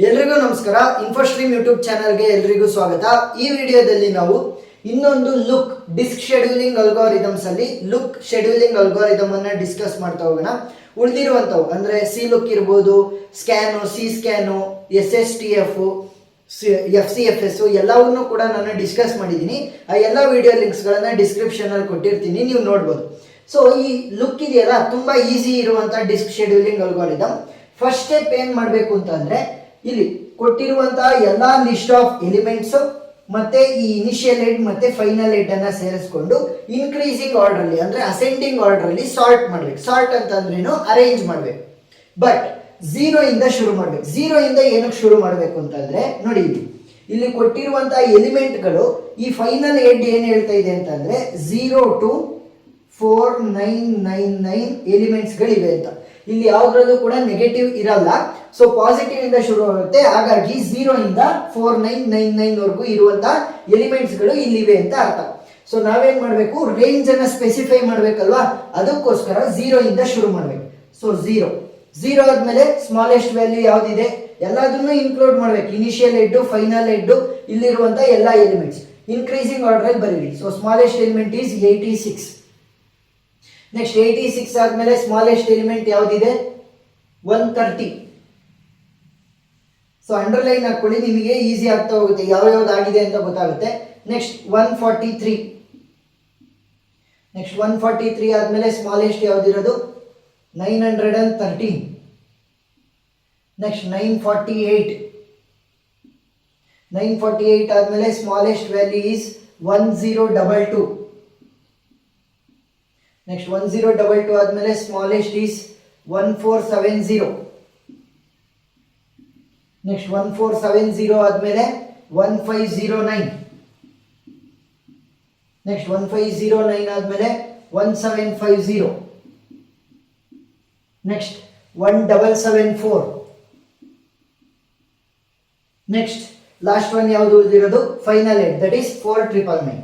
ಎಲ್ರಿಗೂ ನಮಸ್ಕಾರ. ಇನ್ಫೋಸ್ಟ್ರೀಮ್ ಯೂಟ್ಯೂಬ್ ಚಾನಲ್ಗೆ ಎಲ್ರಿಗೂ ಸ್ವಾಗತ. ಈ ವಿಡಿಯೋದಲ್ಲಿ ನಾವು ಇನ್ನೊಂದು ಲುಕ್ ಡಿಸ್ಕ್ ಶೆಡ್ಯೂಲಿಂಗ್ ಅಲ್ಗಾರಿದಮ್ಸ್ ಅಲ್ಲಿ ಲುಕ್ ಶೆಡ್ಯೂಲಿಂಗ್ ಅಲ್ಗಾರಿದಮ್ ಅನ್ನ ಡಿಸ್ಕಸ್ ಮಾಡ್ತಾ ಹೋಗೋಣ. ಉಳಿದಿರುವಂತವು ಅಂದ್ರೆ ಸಿ ಲುಕ್ ಇರ್ಬೋದು, scan, C scan, SSTF, FCFS ಎಲ್ಲವನ್ನೂ ಕೂಡ ನಾನು ಡಿಸ್ಕಸ್ ಮಾಡಿದ್ದೀನಿ. ಆ ಎಲ್ಲ ವಿಡಿಯೋ ಲಿಂಕ್ಸ್ಗಳನ್ನ ಡಿಸ್ಕ್ರಿಪ್ಷನ್ ಅಲ್ಲಿ ಕೊಟ್ಟಿರ್ತೀನಿ, ನೀವು ನೋಡ್ಬೋದು. ಸೊ ಈ ಲುಕ್ ಇದೆಯಲ್ಲ, ತುಂಬಾ ಈಸಿ ಇರುವಂತ disk scheduling algorithm. First step ಏನ್ ಮಾಡಬೇಕು ಅಂತಂದ್ರೆ, ಇಲ್ಲಿ ಕೊಟ್ಟಿರುವಂತಹ ಎಲ್ಲಾ ಲಿಸ್ಟ್ ಆಫ್ ಎಲಿಮೆಂಟ್ಸ್ ಮತ್ತೆ ಈ ಇನಿಷಿಯಲ್ ಹೆಡ್ ಮತ್ತೆ ಫೈನಲ್ ಹೆಡ್ ಅನ್ನ ಸೇರಿಸ್ಕೊಂಡು ಇನ್ಕ್ರೀಸಿಂಗ್ ಆರ್ಡರ್ ಅಲ್ಲಿ ಅಂದ್ರೆ ಅಸೆಂಡಿಂಗ್ ಆರ್ಡರ್ ಅಲ್ಲಿ ಸಾರ್ಟ್ ಮಾಡ್ಬೇಕು. ಸಾರ್ಟ್ ಅಂತಂದ್ರೇನು, ಅರೇಂಜ್ ಮಾಡ್ಬೇಕು. ಬಟ್ 0 ಇಂದ ಶುರು ಮಾಡ್ಬೇಕು. 0 ಇಂದ ಏನಕ್ಕೆ ಶುರು ಮಾಡ್ಬೇಕು ಅಂತಂದ್ರೆ, ನೋಡಿ ಇಲ್ಲಿ ಕೊಟ್ಟಿರುವಂತಹ ಎಲಿಮೆಂಟ್ಗಳು ಈ ಫೈನಲ್ ಹೆಡ್ ಏನ್ ಹೇಳ್ತಾ ಇದೆ ಅಂತಂದ್ರೆ 0 to 4999 ಎಲಿಮೆಂಟ್ಸ್ ಗಳಿವೆ ಅಂತ. ಇಲ್ಲಿ ಯಾವ್ದ್ರಲ್ಲೂ ಕೂಡ ನೆಗೆಟಿವ್ ಇರಲ್ಲ. ಸೊ ಪಾಸಿಟಿವ್ ಇಂದ ಶುರು ಆಗುತ್ತೆ. ಹಾಗಾಗಿ 0 ಇಂದ 4999 ವರೆಗೂ ಇರುವಂತಹ ಎಲಿಮೆಂಟ್ಸ್ ಗಳು ಇಲ್ಲಿವೆ ಅಂತ ಅರ್ಥ. ಸೊ ನಾವೇನ್ ಮಾಡ್ಬೇಕು, ರೇಂಜ್ ಅನ್ನ ಸ್ಪೆಸಿಫೈ ಮಾಡ್ಬೇಕಲ್ವಾ, ಅದಕ್ಕೋಸ್ಕರ 0 ಇಂದ ಶುರು ಮಾಡ್ಬೇಕು. ಸೊ 0 ಆದ್ಮೇಲೆ ಸ್ಮಾಲೆಸ್ಟ್ ವ್ಯಾಲ್ಯೂ ಯಾವ್ದಿದೆ ಎಲ್ಲದನ್ನು ಇನ್ಕ್ಲೂಡ್ ಮಾಡ್ಬೇಕು. ಇನಿಷಿಯಲ್ ಹೆಡ್, ಫೈನಲ್ ಹೆಡ್, ಇಲ್ಲಿರುವಂತಹ ಎಲ್ಲಾ ಎಲಿಮೆಂಟ್ಸ್ ಇನ್ಕ್ರೀಸಿಂಗ್ ಆರ್ಡರ್ ಅಲ್ಲಿ ಬರೀರಿ. So smallest element is 86. Next 86 ಆದ್ಮೇಲೆ ಸ್ಮಾಲೆಸ್ಟ್ ಎಲಿಮೆಂಟ್ ಯಾವ್ದಿದೆ, 130. ಸೊ ಅಂಡರ್ಲೈನ್ ಹಾಕೊಳ್ಳಿ, ನಿಮಗೆ ಈಸಿ ಆಗ್ತಾ ಹೋಗುತ್ತೆ, ಯಾವ್ದಾಗಿದೆ ಅಂತ ಗೊತ್ತಾಗುತ್ತೆ. ನೆಕ್ಸ್ಟ್ 143. ನೆಕ್ಸ್ಟ್ 143 ಆದ್ಮೇಲೆ ಸ್ಮಾಲೆಸ್ಟ್ ಯಾವ್ದಿರೋದು, 913. ನೆಕ್ಸ್ಟ್ 948. 948 ಆದ್ಮೇಲೆ ಸ್ಮಾಲೆಸ್ಟ್ ವ್ಯಾಲ್ಯೂ ಈಸ್ 1022. ನೆಕ್ಸ್ಟ್ 1022 ಆದ್ಮೇಲೆ ಸ್ಮಾಲೆಸ್ಟ್ ಈಸ್ 1470. ನೆಕ್ಸ್ಟ್ 1470 ಆದ್ಮೇಲೆ 1509. ನೆಕ್ಸ್ಟ್ 1509 ಆದ್ಮೇಲೆ 1750. ನೆಕ್ಸ್ಟ್ 1774. ನೆಕ್ಸ್ಟ್ ಲಾಸ್ಟ್ ಒನ್ ಯಾವುದು ಉಳಿದಿರೋದು, final head, that is 4999.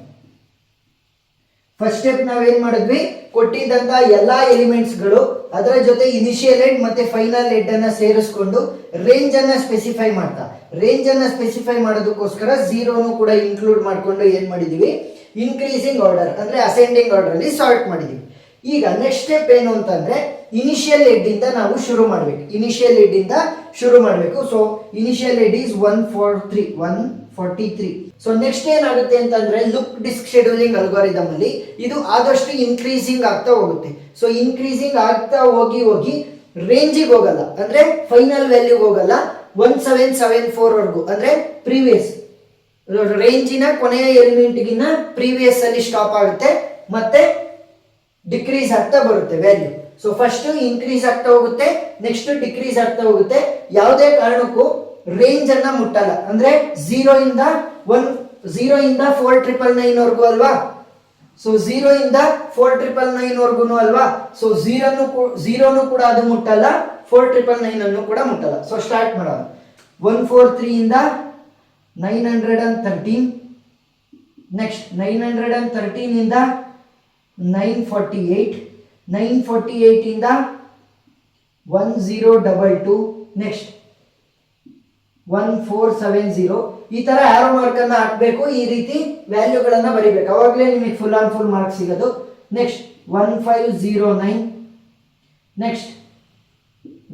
First step ನಾವೇನ್ ಮಾಡಿದ್ವಿ, ಕೊಟ್ಟಿದ್ದಂತ ಎಲ್ಲಾ ಎಲಿಮೆಂಟ್ಸ್ ಗಳು ಅದರ ಜೊತೆ ಇನಿಷಿಯಲ್ ಹೆಡ್ ಮತ್ತೆ ಫೈನಲ್ ಹೆಡ್ ಅನ್ನ ಸೇರಿಸ್ಕೊಂಡು ರೇಂಜ್ ಅನ್ನ ಸ್ಪೆಸಿಫೈ ಮಾಡೋದಕ್ಕೋಸ್ಕರ 0 ಕೂಡ ಇನ್ಕ್ಲೂಡ್ ಮಾಡ್ಕೊಂಡು ಏನ್ ಮಾಡಿದೀವಿ, ಇನ್ಕ್ರೀಸಿಂಗ್ ಆರ್ಡರ್ ಅಂದ್ರೆ ಅಸೆಂಡಿಂಗ್ ಆರ್ಡರ್ ಅಲ್ಲಿ ಸಾರ್ಟ್ ಮಾಡಿದೀವಿ. ಈಗ ನೆಕ್ಸ್ಟ್ ಸ್ಟೆಪ್ ಏನು ಅಂತಂದ್ರೆ, ಇನಿಷಿಯಲ್ ಹೆಡ್ ಇಂದ ನಾವು ಶುರು ಮಾಡ್ಬೇಕು. So initial head is 143. So next ಏನಾಗುತ್ತೆ ಅಂತಂದ್ರೆ, ಲುಕ್ ಡಿಸ್ಕ್ ಶೆಡ್ಯೂಲಿಂಗ್ ಅಲ್ಗಾರಿದಮ್ ಅಲ್ಲಿ ಇದು ಆದಷ್ಟು ಇನ್ಕ್ರೀಸಿಂಗ್ ಆಗ್ತಾ ಹೋಗುತ್ತೆ. ಸೊ ಇನ್ಕ್ರೀಸಿಂಗ್ ಆಗ್ತಾ ಹೋಗಿ ರೇಂಜಿಗೆ ಹೋಗಲ್ಲ, ಅಂದ್ರೆ ಫೈನಲ್ ವ್ಯಾಲ್ಯೂ ಹೋಗಲ್ಲ, 1774 ವರೆಗೂ ಅಂದ್ರೆ ಪ್ರೀವಿಯಸ್ ರೇಂಜಿನ ಕೊನೆಯ ಎಲಿಮೆಂಟ್ ಗಿನ್ನ ಪ್ರೀವಿಯಸ್ ಅಲ್ಲಿ ಸ್ಟಾಪ್ ಆಗುತ್ತೆ, ಮತ್ತೆ ಡಿಕ್ರೀಸ್ ಆಗ್ತಾ ಬರುತ್ತೆ ವ್ಯಾಲ್ಯೂ. ಸೊ ಫಸ್ಟ್ ಇನ್ಕ್ರೀಸ್ ಆಗ್ತಾ ಹೋಗುತ್ತೆ, ನೆಕ್ಸ್ಟ್ ಡಿಕ್ರೀಸ್ ಆಗ್ತಾ ಹೋಗುತ್ತೆ. ಯಾವುದೇ ಕಾರಣಕ್ಕೂ ರೇಂಜ್ ಅನ್ನ ಮುಟ್ಟಲ್ಲ. ಅಂದ್ರೆ 0 ಇಂದ 4999 ವರೆಗೂ ಅಲ್ವಾ. ಸೊ 0 ಇಂದ 4999 ವರೆಗೂ ಅಲ್ವಾ. ಸೊ 0 ಕೂಡ ಅದು ಮುಟ್ಟಲ್ಲ, 4999 ಅನ್ನು ಕೂಡ ಮುಟ್ಟಲ್ಲ. ಸೊ ಸ್ಟಾರ್ಟ್ ಮಾಡೋಣ. 143 ಇಂದ 913. ನೆಕ್ಸ್ಟ್ 913 ಇಂದ 948. 948 ಇಂದ 1022. ನೆಕ್ಸ್ಟ್ 1470. ಈ ತರ ಆರೋ ಮಾರ್ಕ್ ಅನ್ನ ಹಾಕಬೇಕು, ಈ ರೀತಿ ವ್ಯಾಲ್ಯೂಗಳನ್ನ ಬರೀಬೇಕು, ಅವಾಗಲೇ ನಿಮಗೆ ಫುಲ್ ಆನ್ ಫುಲ್ ಮಾರ್ಕ್ ಸಿಗೋದು. ನೆಕ್ಸ್ಟ್ 1509. ನೆಕ್ಸ್ಟ್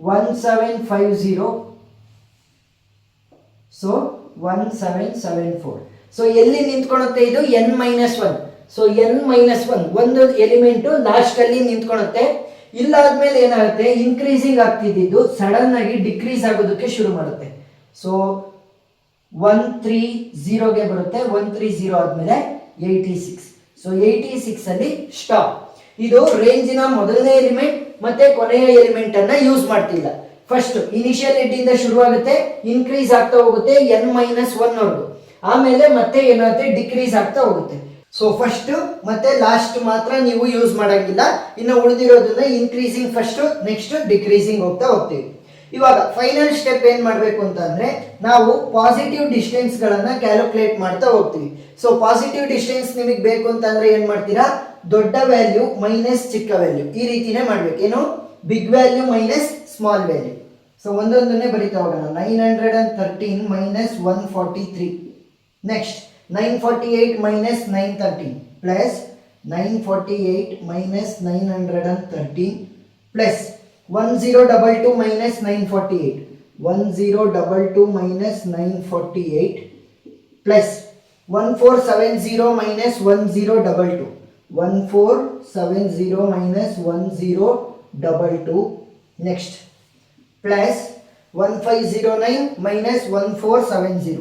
1750. ಸೊ 1774. ಸೊ ಎಲ್ಲಿ ನಿಂತ್ಕೊಳ್ಳುತ್ತೆ ಇದು, n-1. ಸೊ n-1 ಒಂದು ಎಲಿಮೆಂಟ್ ಲಾಸ್ಟ್ ಅಲ್ಲಿ ನಿಂತ್ಕೊಳ್ಳುತ್ತೆ. ಇಲ್ಲಾದ್ಮೇಲೆ ಏನಾಗುತ್ತೆ, ಇನ್ಕ್ರೀಸಿಂಗ್ ಆಗ್ತಿದ್ದು ಸಡನ್ ಆಗಿ ಡಿಕ್ರೀಸ್ ಆಗೋದಕ್ಕೆ ಶುರು ಮಾಡುತ್ತೆ. ಸೊ 130ಗೆ ಬರುತ್ತೆ. 130 ಆದ್ಮೇಲೆ 86. ಸೊ 86 ಅಲ್ಲಿ ಸ್ಟಾಪ್. ಇದು ರೇಂಜಿನ ಮೊದಲನೇ ಎಲಿಮೆಂಟ್ ಮತ್ತೆ ಕೊನೆಯ ಎಲಿಮೆಂಟ್ ಅನ್ನ ಯೂಸ್ ಮಾಡ್ತಿಲ್ಲ. ಫಸ್ಟ್ ಇನಿಷಿಯಲ್ ಹೆಡ್ ಇಂದ ಶುರುವಾಗುತ್ತೆ, ಇನ್ಕ್ರೀಸ್ ಆಗ್ತಾ ಹೋಗುತ್ತೆ n-1 ವರೆಗೂ, ಆಮೇಲೆ ಮತ್ತೆ ಏನಾಗುತ್ತೆ, ಡಿಕ್ರೀಸ್ ಆಗ್ತಾ ಹೋಗುತ್ತೆ. ಸೊ ಫಸ್ಟ್ ಮತ್ತೆ ಲಾಸ್ಟ್ ಮಾತ್ರ ನೀವು ಯೂಸ್ ಮಾಡಂಗಿಲ್ಲ, ಇನ್ನು ಉಳಿದಿರೋದನ್ನ ಇನ್ಕ್ರೀಸಿಂಗ್ ಫಸ್ಟ್, ನೆಕ್ಸ್ಟ್ ಡಿಕ್ರೀಸಿಂಗ್ ಹೋಗ್ತೀವಿ. ಇವಾಗ ಫೈನಲ್ ಸ್ಟೆಪ್ ಏನ್ ಮಾಡ್ಬೇಕು ಅಂತಂದ್ರೆ, ನಾವು ಪಾಸಿಟಿವ್ ಡಿಸ್ಟೆನ್ಸ್ ಗಳನ್ನ ಕ್ಯಾಲ್ಕುಲೇಟ್ ಮಾಡ್ತಾ ಹೋಗ್ತೀವಿ. ಸೊ ಪಾಸಿಟಿವ್ ಡಿಸ್ಟೆನ್ಸ್ ನಿಮಗೆ ಬೇಕು ಅಂತಂದ್ರೆ ಏನ್ ಮಾಡ್ತೀರಾ, ದೊಡ್ಡ ವ್ಯಾಲ್ಯೂ ಮೈನಸ್ ಚಿಕ್ಕ ವ್ಯಾಲ್ಯೂ, ಈ ರೀತಿನೇ ಮಾಡ್ಬೇಕು. ಏನು, big value minus small value. So ಒಂದೊಂದನ್ನೇ ಬರಿತಾ ಹೋಗೋಣ. 913 minus 143. Next 948 minus 913 plus 948 minus 913 plus 1022 minus 948 1022 minus 948 plus 1470 minus 1022 1470 minus 1022 next plus 1509 minus 1470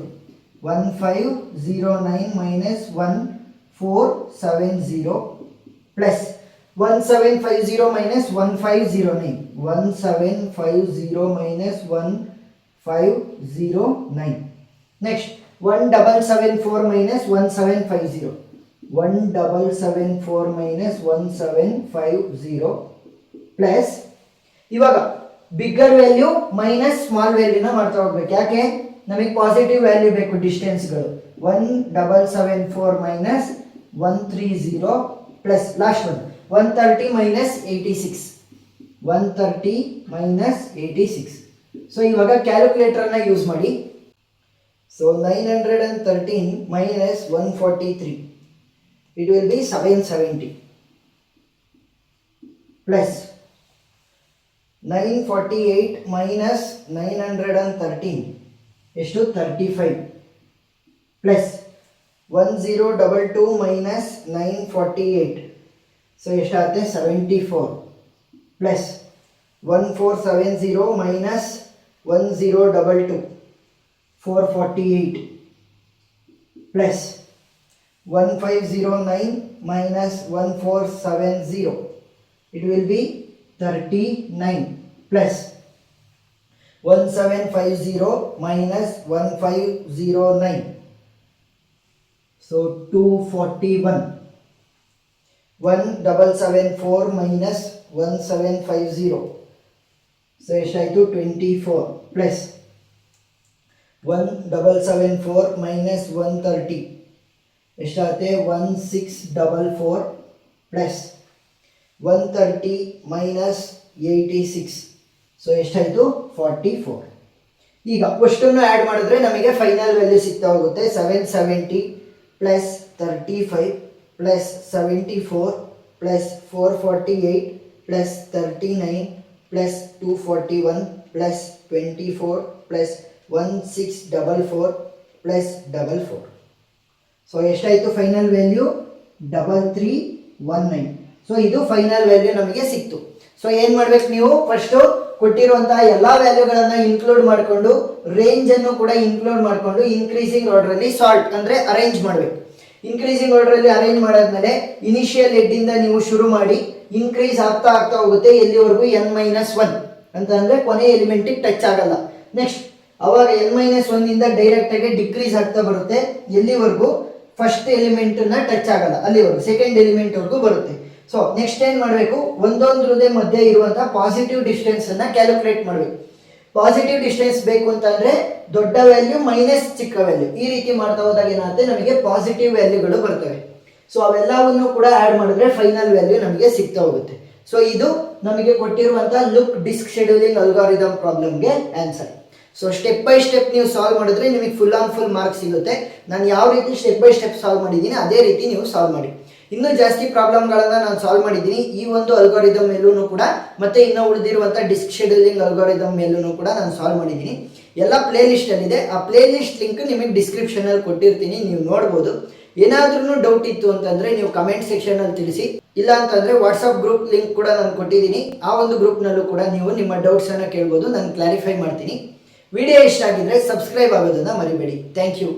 1509 minus 1470 plus 1750 minus 1509 1750 minus 1509 next 1774 minus 1750 1774 minus 1750 plus ಇವಾಗ bigger value minus small ವ್ಯಾಲ್ಯೂನ ಮಾಡ್ತಾ ಹೋಗ್ಬೇಕು. ಯಾಕೆ? ನಮಗೆ positive value ಬೇಕು ಡಿಸ್ಟೆನ್ಸ್ಗಳು. 1774 minus 130 plus last one 130 minus 86 130 minus 86. So ಇವಾಗ ಕ್ಯಾಲ್ಕುಲೇಟರ್ನ use ಮಾಡಿ. So 913 minus 143 it will be 770 plus 948 minus 913 ಎಷ್ಟು 35 plus 1022 minus 948 so ಎಷ್ಟಾಗುತ್ತೆ 74 plus 1470 minus 1022 448 plus 1509 minus 1470 it will be 39 plus 1750 minus 1509 so 241 1774 minus 1750 so ಎಷ್ಟಾಯಿತು 24 plus 1774 minus 130 ಎಷ್ಟಾಗುತ್ತೆ 1644 plus 130 minus 86 so ಎಷ್ಟಾಯಿತು 44. ಈಗ ಅಷ್ಟನ್ನು add ಮಾಡಿದ್ರೆ ನಮಗೆ ಫೈನಲ್ ವ್ಯಾಲ್ಯೂ ಸಿಗ್ತಾ ಹೋಗುತ್ತೆ. 770 plus 35 plus 74 plus 448 plus 39 plus 241 plus 24 plus 1644 plus 44. So ಎಷ್ಟಾಯಿತು ಫೈನಲ್ ವ್ಯಾಲ್ಯೂ 3319. ಸೊ ಇದು ಫೈನಲ್ ವ್ಯಾಲ್ಯೂ ನಮಗೆ ಸಿಕ್ತು. ಸೊ ಏನು ಮಾಡ್ಬೇಕು ನೀವು ಫಸ್ಟು ಕೊಟ್ಟಿರುವಂತಹ ಎಲ್ಲ ವ್ಯಾಲ್ಯೂಗಳನ್ನು ಇನ್ಕ್ಲೂಡ್ ಮಾಡಿಕೊಂಡು ರೇಂಜನ್ನು ಕೂಡ ಇನ್ಕ್ಲೂಡ್ ಮಾಡಿಕೊಂಡು ಇನ್ಕ್ರೀಸಿಂಗ್ ಆರ್ಡ್ರಲ್ಲಿ ಸಾರ್ಟ್ ಅಂದರೆ ಅರೇಂಜ್ ಮಾಡಬೇಕು. ಇನ್ಕ್ರೀಸಿಂಗ್ ಆರ್ಡ್ರಲ್ಲಿ ಅರೇಂಜ್ ಮಾಡಾದ್ಮೇಲೆ ಇನಿಷಿಯಲ್ ಹೆಡ್ಡಿಂದ ನೀವು ಶುರು ಮಾಡಿ ಇನ್ಕ್ರೀಸ್ ಆಗ್ತಾ ಆಗ್ತಾ ಹೋಗುತ್ತೆ ಎಲ್ಲಿವರೆಗೂ n-1 ಅಂತ ಅಂದರೆ ಕೊನೆ ಎಲಿಮೆಂಟಿಗೆ ಟಚ್ ಆಗಲ್ಲ. ನೆಕ್ಸ್ಟ್ ಅವಾಗ n-1 ಇಂದ ಡೈರೆಕ್ಟಾಗಿ ಡಿಕ್ರೀಸ್ ಆಗ್ತಾ ಬರುತ್ತೆ ಎಲ್ಲಿವರೆಗೂ ಫಸ್ಟ್ ಎಲಿಮೆಂಟನ್ನ ಟಚ್ ಆಗಲ್ಲ ಅಲ್ಲಿವರೆಗೂ ಸೆಕೆಂಡ್ ಎಲಿಮೆಂಟ್ವರೆಗೂ ಬರುತ್ತೆ. ಸೊ ನೆಕ್ಸ್ಟ್ ಏನು ಮಾಡಬೇಕು, ಒಂದೊಂದ್ರದೇ ಮಧ್ಯೆ ಇರುವಂತಹ ಪಾಸಿಟಿವ್ ಡಿಸ್ಟೆನ್ಸ್ ಅನ್ನ ಕ್ಯಾಲ್ಕುಲೇಟ್ ಮಾಡಬೇಕು. ಪಾಸಿಟಿವ್ ಡಿಸ್ಟೆನ್ಸ್ ಬೇಕು ಅಂತಂದ್ರೆ ದೊಡ್ಡ ವ್ಯಾಲ್ಯೂ ಮೈನಸ್ ಚಿಕ್ಕ ವ್ಯಾಲ್ಯೂ ಈ ರೀತಿ ಮಾಡ್ತಾ ಹೋದಾಗ ಏನಾಗುತ್ತೆ ನಮಗೆ ಪಾಸಿಟಿವ್ ವ್ಯಾಲ್ಯೂಗಳು ಬರ್ತವೆ. ಸೊ ಅವೆಲ್ಲವನ್ನು ಕೂಡ ಆ್ಯಡ್ ಮಾಡಿದ್ರೆ ಫೈನಲ್ ವ್ಯಾಲ್ಯೂ ನಮಗೆ ಸಿಗ್ತಾ ಹೋಗುತ್ತೆ. ಸೊ ಇದು ನಮಗೆ ಕೊಟ್ಟಿರುವಂತಹ ಲುಕ್ ಡಿಸ್ಕ್ ಶೆಡ್ಯೂಲಿಂಗ್ ಅಲ್ಗಾರಿದಮ್ ಪ್ರಾಬ್ಲಮ್ಗೆ answer. So step by step ನೀವು ಸಾಲ್ವ್ ಮಾಡಿದ್ರೆ ನಿಮಗೆ ಫುಲ್ ಆನ್ ಫುಲ್ ಮಾರ್ಕ್ಸ್ ಸಿಗುತ್ತೆ. ನಾನು ಯಾವ ರೀತಿ ಸ್ಟೆಪ್ ಬೈ ಸ್ಟೆಪ್ ಸಾಲ್ವ್ ಮಾಡಿದ್ದೀನಿ ಅದೇ ರೀತಿ ನೀವು ಸಾಲ್ವ್ ಮಾಡಿ. ಇನ್ನೂ ಜಾಸ್ತಿ ಪ್ರಾಬ್ಲಮ್ಗಳನ್ನು ನಾನು ಸಾಲ್ವ್ ಮಾಡಿದ್ದೀನಿ ಈ ಒಂದು ಅಲ್ಗಾರಿದಮ್ ಮೇಲೂ ಕೂಡ, ಮತ್ತೆ ಇನ್ನೂ ಉಳಿದಿರುವಂಥ ಡಿಸ್ಕ್ ಶೆಡ್ಯೂಲಿಂಗ್ ಅಲ್ಗಾರಿದಮ್ ಮೇಲೂ ಕೂಡ ನಾನು ಸಾಲ್ವ್ ಮಾಡಿದ್ದೀನಿ. ಎಲ್ಲ ಪ್ಲೇ ಲಿಸ್ಟಲ್ಲಿದೆ. ಆ ಪ್ಲೇ ಲಿಸ್ಟ್ ಲಿಂಕ್ ನಿಮಗೆ ಡಿಸ್ಕ್ರಿಪ್ಷನಲ್ಲಿ ಕೊಟ್ಟಿರ್ತೀನಿ, ನೀವು ನೋಡ್ಬೋದು. ಏನಾದ್ರೂ ಡೌಟ್ ಇತ್ತು ಅಂತಂದರೆ ನೀವು ಕಮೆಂಟ್ ಸೆಕ್ಷನಲ್ಲಿ ತಿಳಿಸಿ. ಇಲ್ಲ ಅಂತಂದರೆ ವಾಟ್ಸಪ್ ಗ್ರೂಪ್ ಲಿಂಕ್ ಕೂಡ ನಾನು ಕೊಟ್ಟಿದ್ದೀನಿ. ಆ ಒಂದು ಗ್ರೂಪ್ನಲ್ಲೂ ಕೂಡ ನೀವು ನಿಮ್ಮ ಡೌಟ್ಸನ್ನು ಕೇಳ್ಬೋದು, ನಾನು ಕ್ಲಾರಿಫೈ ಮಾಡ್ತೀನಿ. ವಿಡಿಯೋ ಇಷ್ಟ ಆಗಿದ್ರೆ ಸಬ್ಸ್ಕ್ರೈಬ್ ಆಗೋದನ್ನು ಮರಿಬೇಡಿ. Thank you.